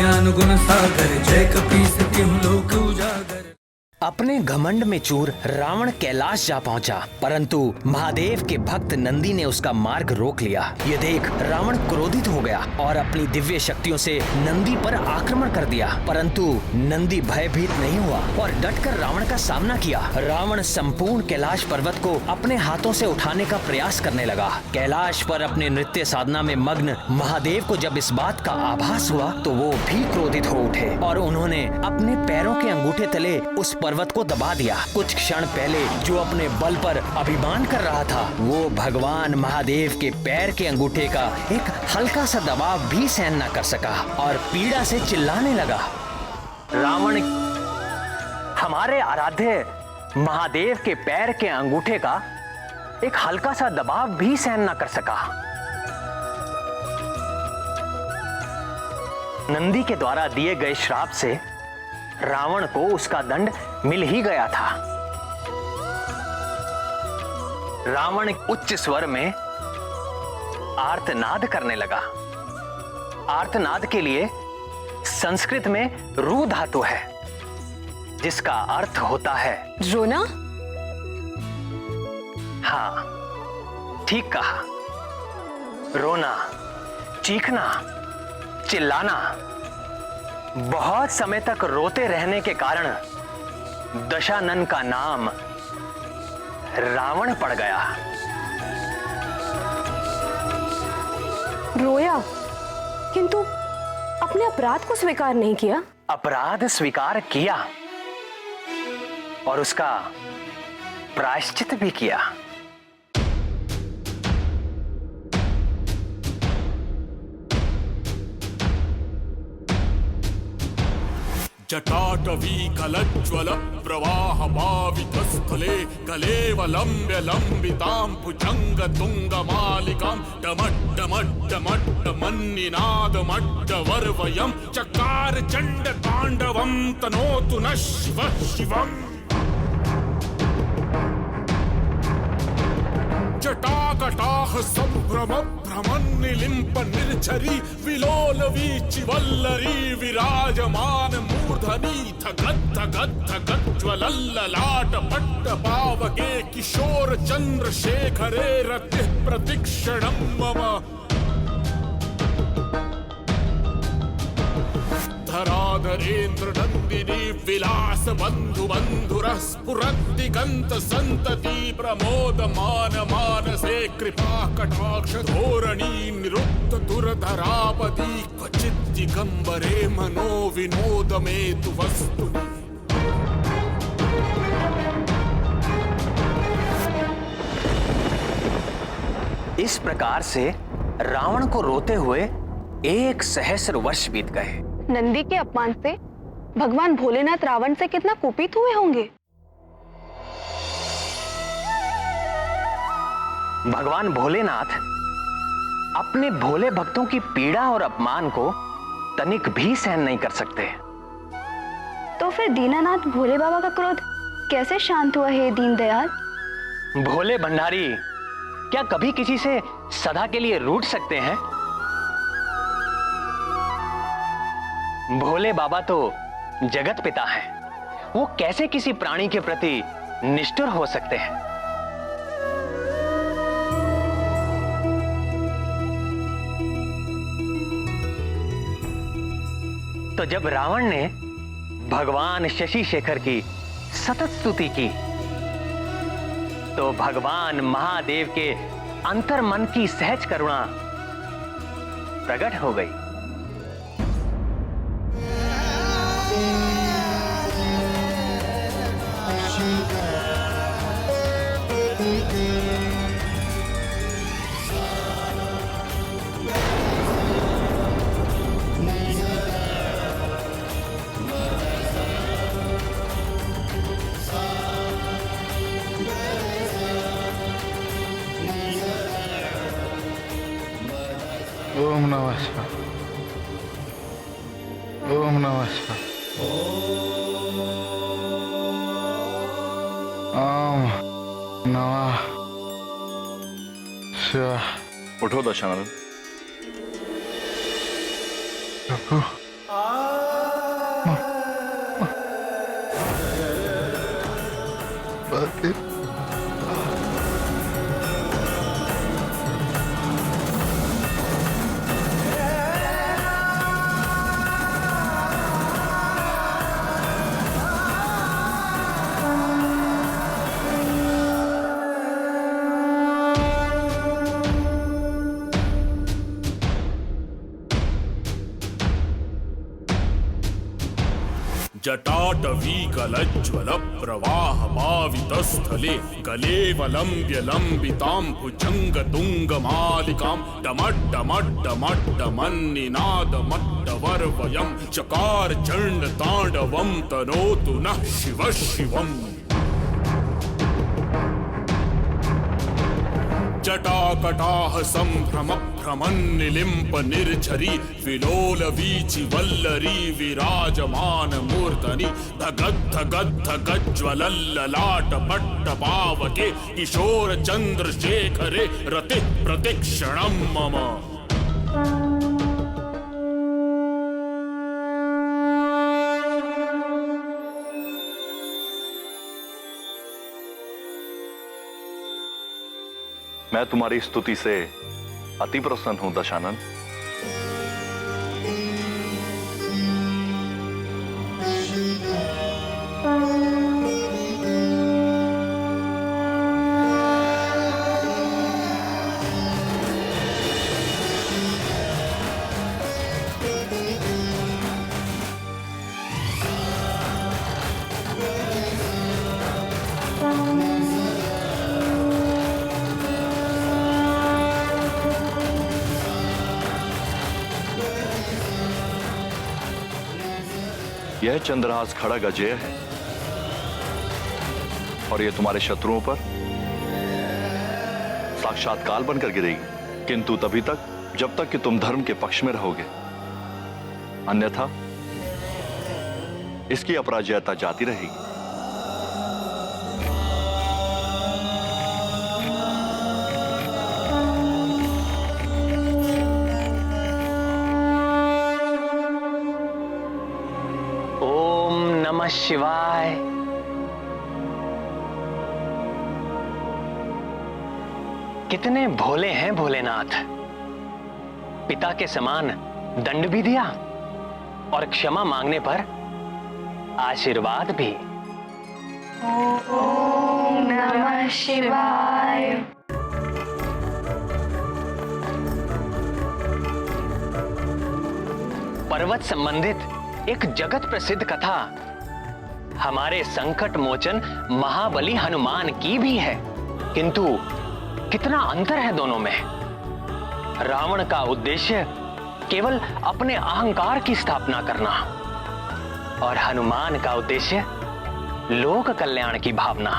ज्ञान गुण सागर, जय कपीस तिहुँ लोक उजागर। अपने घमंड में चूर रावण कैलाश जा पहुंचा, परंतु महादेव के भक्त नंदी ने उसका मार्ग रोक लिया। ये देख रावण क्रोधित हो गया और अपनी दिव्य शक्तियों से नंदी पर आक्रमण कर दिया, परंतु नंदी भयभीत नहीं हुआ और डटकर रावण का सामना किया। रावण संपूर्ण कैलाश पर्वत को अपने हाथों से उठाने का प्रयास करने लगा। कैलाश पर अपने नृत्य साधना में मग्न महादेव को जब इस बात का आभास हुआ तो वो भी क्रोधित हो उठे और उन्होंने अपने पैरों के अंगूठे तले उस पर्वत को दबा दिया। कुछ क्षण पहले जो अपने बल पर अभिमान कर रहा था, वो भगवान महादेव के पैर के अंगूठे का एक हल्का सा दबाव भी सहन न कर सका और पीड़ा से चिल्लाने लगा। रावण हमारे आराध्य महादेव के पैर के अंगूठे का एक हल्का सा दबाव भी सहन न कर सका। नंदी के द्वारा दिए गए श्राप से रावण को उसका दंड मिल ही गया था। रावण उच्च स्वर में आर्तनाद करने लगा। आर्तनाद के लिए संस्कृत में रू धातु है, जिसका अर्थ होता है रोना। हाँ, ठीक कहा। रोना, चीखना, चिल्लाना। बहुत समय तक रोते रहने के कारण दशानन का नाम रावण पड़ गया। रोया, किंतु अपने अपराध को स्वीकार नहीं किया। अपराध स्वीकार किया और उसका प्रायश्चित भी किया। जटाटवी कलज्ज्वल प्रवाह पावित स्थले कलेवलम्ब्य लम्बितां भुजंग तुंग मालिकां डमड्डमड्डमड्डमन्निनादमड्डवर्वयं चकार चंड तांडवं तनोतु नः शिवः शिवम्। जटाकटाह संभ्रम भ्रमन्निलिम्प निर्झरी विलोल वीचिवल्लरी विराजमान मूर्धनि धगद् धगद् धगद् ज्वलल्ललाट पट्ट पावके किशोर चंद्रशेखरे रतिः प्रतिक्षणं मम। धराधरेन्द्र नंदिनी विलास बंधु बंधुरः स्फुरद्दिगंत संतति प्रमोदमान मानसे कृपा कटाक्ष धोरणी निरुक्त दुर्धरापदी क्वचित् दिगंबरे मनो विनोदमेतु वस्तु। इस प्रकार से रावण को रोते हुए 1 सहस्र वर्ष बीत गए। नंदी के अपमान से भगवान भोलेनाथ रावण से कितना कुपित हुए होंगे। भगवान भोलेनाथ अपने भोले भक्तों की पीड़ा और अपमान को तनिक भी सहन नहीं कर सकते। तो फिर दीनानाथ भोले बाबा का क्रोध कैसे शांत हुआ है दीनदयाल? भोले भंडारी क्या कभी किसी से सदा के लिए रूठ सकते हैं? भोले बाबा तो जगत पिता हैं, वो कैसे किसी प्राणी के प्रति निष्ठुर हो सकते हैं? तो जब रावण ने भगवान शशि शेखर की सतत स्तुति की, तो भगवान महादेव के अंतर मन की सहज करुणा प्रकट हो गई। ओम नमः शिवाय। ओम नमः शिवाय। ओम नमः शिवाय। उठो दशानन। प्रभु, महादेव। जटाटवीकलज्ज्वल प्रवाहमावितस्थले कलेवलम्ब्य लम्बितां भुजङ्गतुङ्गमालिकां डमड्डमड्डमड्डमन्निनादमड्डवर्वयं चकार चण्डताण्डवं तनोतु नः शिवः शिवम्। जटाकटाह संभ्रम भ्रमन्निलिम्प निर्झरी विलोल वीचि वल्लरी विराजमान मूर्धनि धगद्धगद्धगज्ज्वलल्ललाट पट्टपावके किशोर चन्द्रशेखरे रतिः प्रतिक्षणं मम। मैं तुम्हारी स्तुति से अति प्रसन्न हूं दशानन। यह चंद्रहास खड़ग अजय है और यह तुम्हारे शत्रुओं पर साक्षात काल बनकर गिरेगी, किंतु तभी तक जब तक कि तुम धर्म के पक्ष में रहोगे, अन्यथा इसकी अपराजयता जाती रहेगी। नमः शिवाय। कितने भोले हैं भोलेनाथ। पिता के समान दंड भी दिया और क्षमा मांगने पर आशीर्वाद भी। ओम नमः शिवाय। पर्वत संबंधित एक जगत प्रसिद्ध कथा हमारे संकट मोचन महाबली हनुमान की भी है, किंतु कितना अंतर है दोनों में। रावण का उद्देश्य केवल अपने अहंकार की स्थापना करना और हनुमान का उद्देश्य लोक कल्याण की भावना।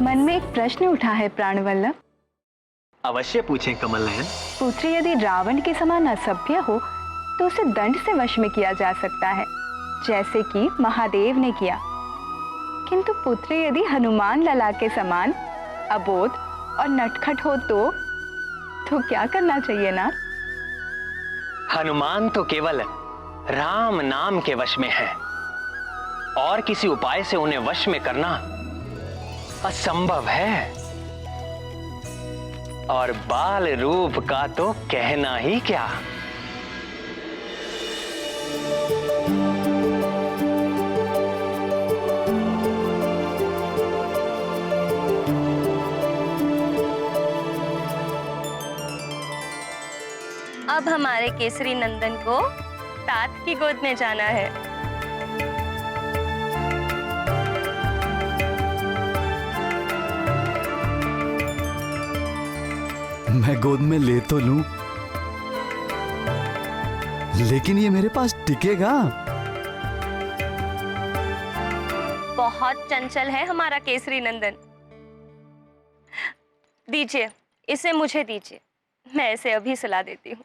मन में एक प्रश्न उठा है प्राणवल्लभ। अवश्य पूछें कमल नयन। पुत्री यदि रावण के समान असभ्य हो तो उसे दंड से वश में किया जा सकता है, जैसे कि महादेव ने किया, किंतु पुत्री यदि हनुमान लला के समान अबोध और नटखट हो तो क्या करना चाहिए ना? हनुमान तो केवल राम नाम के वश में है और किसी उपाय से उन्हें वश में करना असंभव है, और बाल रूप का तो कहना ही क्या। अब हमारे केसरी नंदन को तात की गोद में जाना है। मैं गोद में ले तो लूं, लेकिन ये मेरे पास टिकेगा? बहुत चंचल है हमारा केसरी नंदन। दीजिए, इसे मुझे दीजिए, मैं इसे अभी सुला देती हूँ।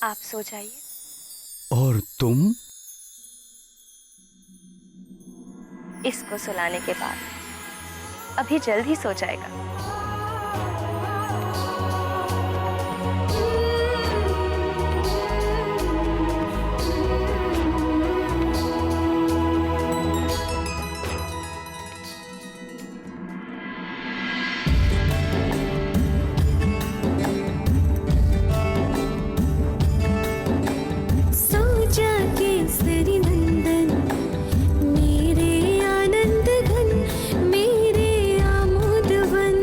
आप सो जाइए। और तुम? इसको सुलाने के बाद अभी जल्द ही सो जाएगा। मेरे आनंद घन, मेरे आमोद वन।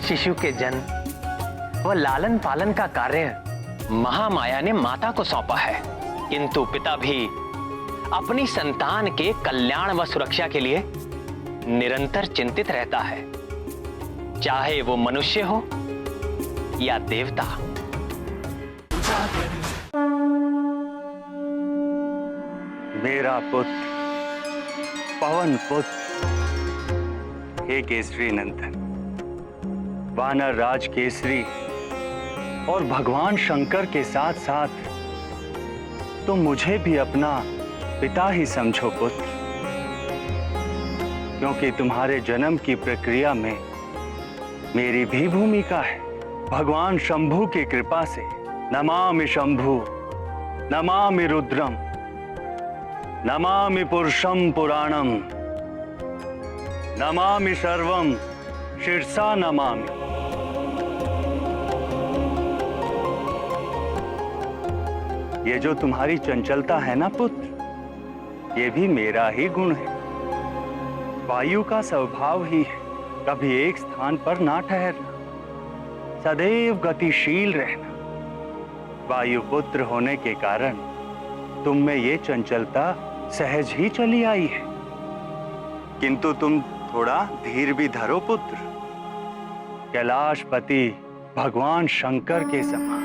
शिशु के जन्म व लालन पालन का कार्य महामाया ने माता को सौंपा है, किंतु पिता भी अपनी संतान के कल्याण व सुरक्षा के लिए निरंतर चिंतित रहता है, चाहे वो मनुष्य हो या देवता। मेरा पुत्र, पवन पुत्र, हे केसरी नंदन, वानर राज केसरी और भगवान शंकर के साथ साथ तुम मुझे भी अपना पिता ही समझो पुत्र, क्योंकि तुम्हारे जन्म की प्रक्रिया में मेरी भी भूमिका है। भगवान शंभु की कृपा से नमामि शंभु, नमामि रुद्रम, नमामि पुरुषम पुराणम, नमामि सर्वम शिरसा नमामि। ये जो तुम्हारी चंचलता है ना पुत्र, ये भी मेरा ही गुण है। वायु का स्वभाव ही है कभी एक स्थान पर ना ठहरना, सदैव गतिशील रहना। वायु पुत्र होने के कारण तुम में ये चंचलता सहज ही चली आई है, किंतु तुम थोड़ा धीर भी धरो पुत्र। कैलाशपति भगवान शंकर के समान